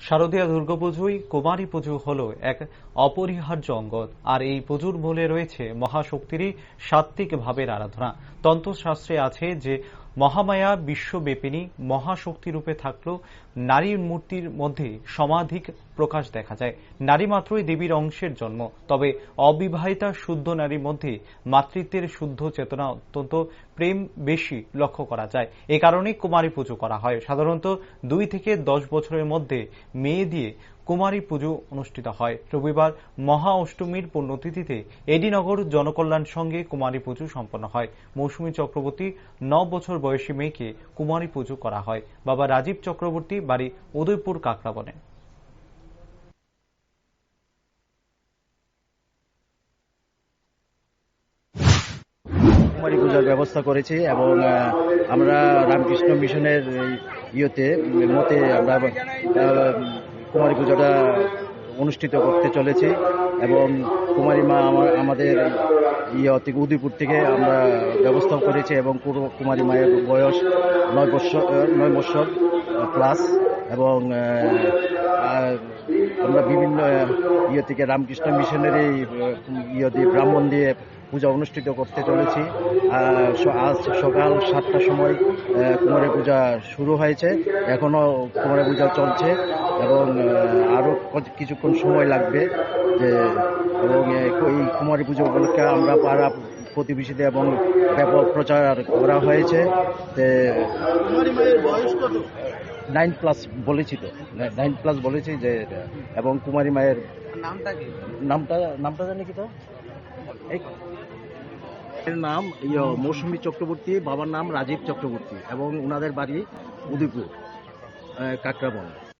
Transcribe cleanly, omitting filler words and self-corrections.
শারদীয়া দুর্গাপুজোয় কুমারী পুজো হলো এক অপরিহার্য অঙ্গ। আর এই পুজোর মূলে রয়েছে মহাশক্তিরই সাত্ত্বিক ভাবের আরাধনা। তন্ত্রশাস্ত্রে আছে যে মহামায়া বিশ্বব্যাপিনী মহাশক্তি রূপে থাকলেও নারীর মূর্তির মধ্যে সমাধিক প্রকাশ দেখা যায়। নারী মাত্রই দেবীর অংশের জন্ম, তবে অবিবাহিতা শুদ্ধ নারীর মধ্যে মাতৃত্বের শুদ্ধ চেতনা অত্যন্ত প্রেম বেশি লক্ষ্য করা যায়। এ কারণে কুমারী পুজো করা হয়। সাধারণত 2 থেকে 10 বছরের মধ্যে মেয়ে দিয়ে কুমারী পুজো অনুষ্ঠিত হয়। রবিবার মহা অষ্টমীর পুণ্যতিথিতে এডিনগর জনকল্যাণ সঙ্গে কুমারী পুজো সম্পন্ন হয়। মৌসুমী চক্রবর্তী 9 বছর বয়সী মেয়েকে কুমারী পুজো করা হয়। বাবা রাজীব চক্রবর্তী, বাড়ি উদয়পুর কাকড়াবনে। কুমারী পূজার ব্যবস্থা করেছি এবং আমরা রামকৃষ্ণ মিশনের মতে আমরা কুমারী পূজাটা অনুষ্ঠিত করতে চলেছি এবং কুমারী মা আমাদের থেকে উদয়পুর থেকে আমরা ব্যবস্থা করেছি এবং কুমারী মায়ের বয়স 9 বছর প্লাস এবং আমরা বিভিন্ন থেকে রামকৃষ্ণ মিশনের এই দিয়ে ব্রাহ্মণ দিয়ে পূজা অনুষ্ঠিত করতে চলেছি। আজ সকাল 7টার সময় কুমারী পূজা শুরু হয়েছে, এখনো কুমারী পূজা চলছে এবং আরো কিছুক্ষণ সময় লাগবে এবং এই কুমারী পুজো উপলক্ষে আমরা পাড়া প্রতিবেশীদের এবং ব্যাপক প্রচার করা হয়েছে। কুমারী মায়ের বয়স কত? 9+ বলেছি তো, 9+ বলেছি যে। এবং কুমারী মায়ের নামটা কি? নামটা জানি কি তো, এর নাম মৌসুমী চক্রবর্তী, বাবার নাম রাজীব চক্রবর্তী এবং ওনাদের বাড়ি উদয়পুর কাকড়াবন।